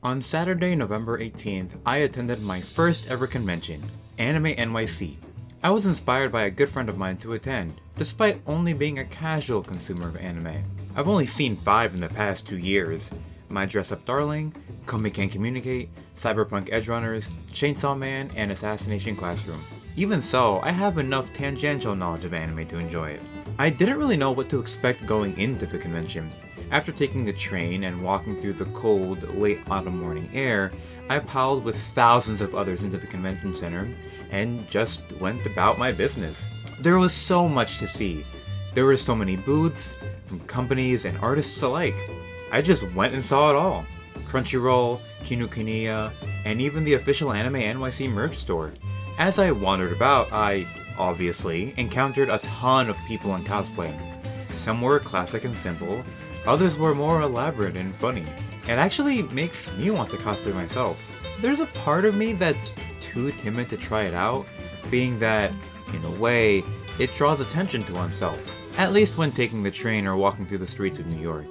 On Saturday, November 18th, I attended my first ever convention, AnimeNYC. I was inspired by a good friend of mine to attend, despite only being a casual consumer of anime. I've only seen 5 in the past 2 years. My Dress Up Darling, Komi Can Communicate, Cyberpunk Edgerunners, Chainsaw Man, and Assassination Classroom. Even so, I have enough tangential knowledge of anime to enjoy it. I didn't really know what to expect going into the convention. After taking the train and walking through the cold, late autumn morning air, I piled with thousands of others into the convention center and just went about my business. There was so much to see. There were so many booths, from companies and artists alike. I just went and saw it all. Crunchyroll, Kinokuniya, and even the official AnimeNYC merch store. As I wandered about, I, obviously, encountered a ton of people in cosplay. Some were classic and simple, others were more elaborate and funny. It actually makes me want to cosplay myself. There's a part of me that's too timid to try it out, being that, in a way, it draws attention to oneself, at least when taking the train or walking through the streets of New York.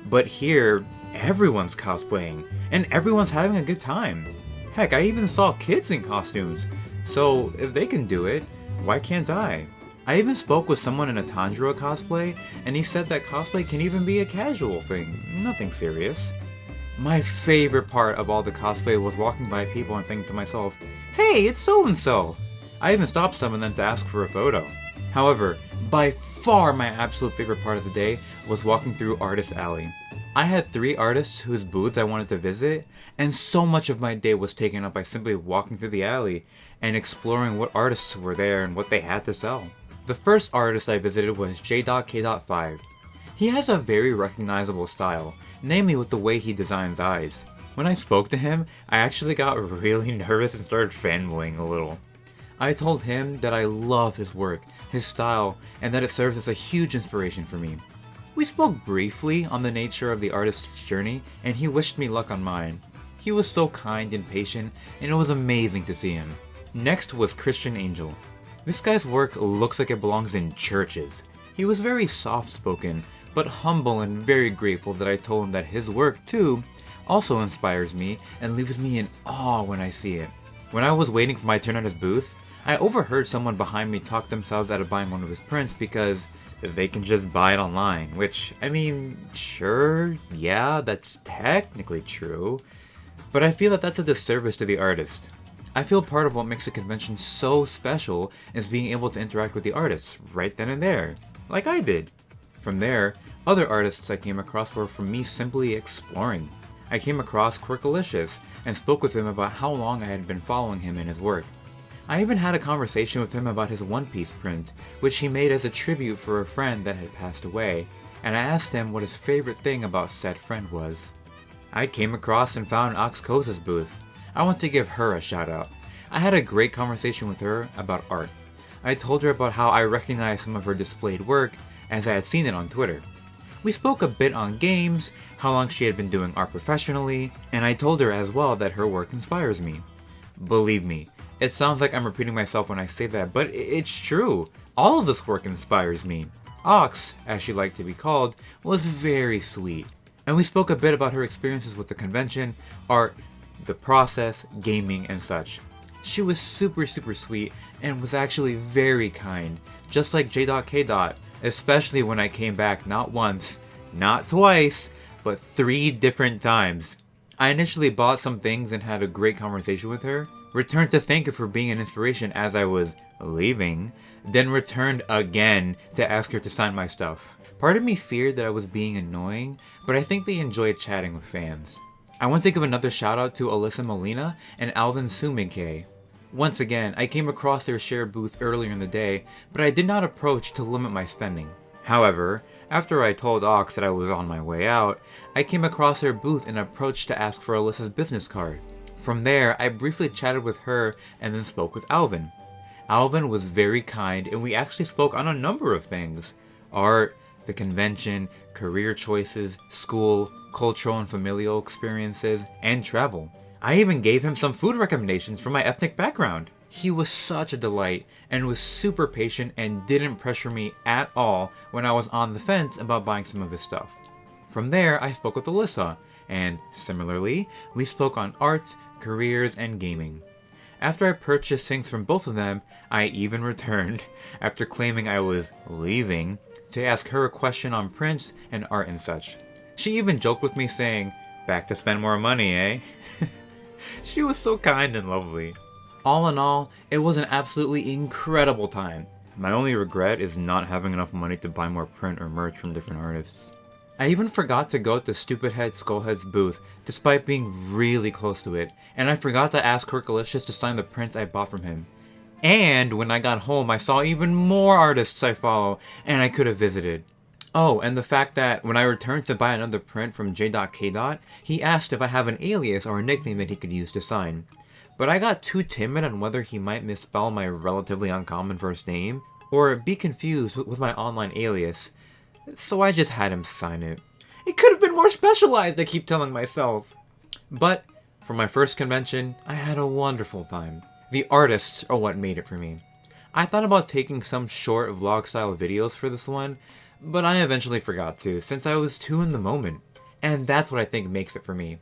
But here, everyone's cosplaying, and everyone's having a good time. Heck, I even saw kids in costumes, so if they can do it, why can't I? I even spoke with someone in a Tanjiro cosplay, and he said that cosplay can even be a casual thing, nothing serious. My favorite part of all the cosplay was walking by people and thinking to myself, hey, it's so-and-so! I even stopped some of them to ask for a photo. However, by far my absolute favorite part of the day was walking through Artist Alley. I had 3 artists whose booths I wanted to visit, and so much of my day was taken up by simply walking through the alley and exploring what artists were there and what they had to sell. The first artist I visited was J.K.5. He has a very recognizable style, namely with the way he designs eyes. When I spoke to him, I actually got really nervous and started fanboying a little. I told him that I love his work, his style, and that it serves as a huge inspiration for me. We spoke briefly on the nature of the artist's journey, and he wished me luck on mine. He was so kind and patient, and it was amazing to see him. Next was Christian Angel. This guy's work looks like it belongs in churches. He was very soft-spoken, but humble and very grateful that I told him that his work, too, also inspires me and leaves me in awe when I see it. When I was waiting for my turn at his booth, I overheard someone behind me talk themselves out of buying one of his prints because they can just buy it online, which, I mean, sure, yeah, that's technically true, but I feel that that's a disservice to the artist. I feel part of what makes the convention so special is being able to interact with the artists right then and there, like I did. From there, other artists I came across were from me simply exploring. I came across Quirkalicious and spoke with him about how long I had been following him in his work. I even had a conversation with him about his One Piece print, which he made as a tribute for a friend that had passed away, and I asked him what his favorite thing about said friend was. I came across and found Ox Koza's booth. I want to give her a shout out. I had a great conversation with her about art. I told her about how I recognized some of her displayed work as I had seen it on Twitter. We spoke a bit on games, how long she had been doing art professionally, and I told her as well that her work inspires me. Believe me, it sounds like I'm repeating myself when I say that, but it's true. All of this work inspires me. Ox, as she liked to be called, was very sweet. And we spoke a bit about her experiences with the convention, art, the process, gaming, and such. She was super sweet and was actually very kind, just like J.K. Especially when I came back not once, not twice, but 3 different times. I initially bought some things and had a great conversation with her, returned to thank her for being an inspiration as I was leaving, then returned again to ask her to sign my stuff. Part of me feared that I was being annoying, but I think they enjoyed chatting with fans. I want to give another shout out to Alyssa Molina and Alvin Sumike. Once again, I came across their shared booth earlier in the day, but I did not approach to limit my spending. However, after I told Ox that I was on my way out, I came across their booth and approached to ask for Alyssa's business card. From there, I briefly chatted with her and then spoke with Alvin. Alvin was very kind and we actually spoke on a number of things. Art, the convention, career choices, school, cultural and familial experiences, and travel. I even gave him some food recommendations from my ethnic background. He was such a delight and was super patient and didn't pressure me at all when I was on the fence about buying some of his stuff. From there, I spoke with Alyssa, and similarly, we spoke on arts, careers, and gaming. After I purchased things from both of them, I even returned, after claiming I was leaving, to ask her a question on prints and art and such. She even joked with me saying, "Back to spend more money, eh?" She was so kind and lovely. All in all, it was an absolutely incredible time. My only regret is not having enough money to buy more print or merch from different artists. I even forgot to go to Stupidhead Skullhead's booth, despite being really close to it, and I forgot to ask Herculicious to sign the prints I bought from him. And when I got home, I saw even more artists I follow, and I could have visited. Oh, and the fact that when I returned to buy another print from J.K., he asked if I have an alias or a nickname that he could use to sign. But I got too timid on whether he might misspell my relatively uncommon first name, or be confused with my online alias, so I just had him sign it. It could have been more specialized, I keep telling myself. But for my first convention, I had a wonderful time. The artists are what made it for me. I thought about taking some short vlog-style videos for this one, but I eventually forgot to, since I was too in the moment. And that's what I think makes it for me.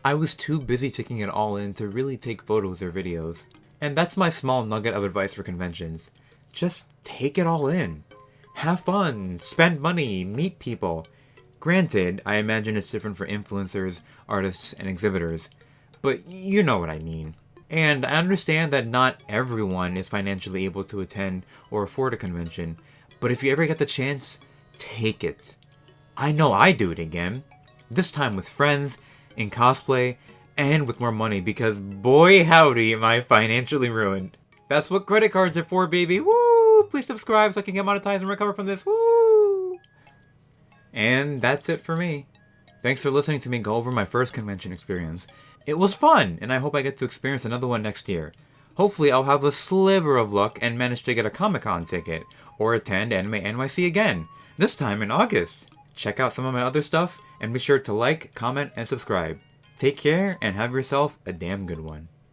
I was too busy taking it all in to really take photos or videos. And that's my small nugget of advice for conventions. Just take it all in. Have fun, spend money, meet people. Granted, I imagine it's different for influencers, artists, and exhibitors, but you know what I mean. And I understand that not everyone is financially able to attend or afford a convention, but if you ever get the chance, take it. I know I do it again. This time with friends, in cosplay, and with more money, because boy howdy am I financially ruined. That's what credit cards are for, baby. Woo! Please subscribe so I can get monetized and recover from this. Woo! And that's it for me. Thanks for listening to me go over my first convention experience. It was fun, and I hope I get to experience another one next year. Hopefully I'll have a sliver of luck and manage to get a Comic-Con ticket, or attend AnimeNYC again, this time in August. Check out some of my other stuff, and be sure to like, comment, and subscribe. Take care, and have yourself a damn good one.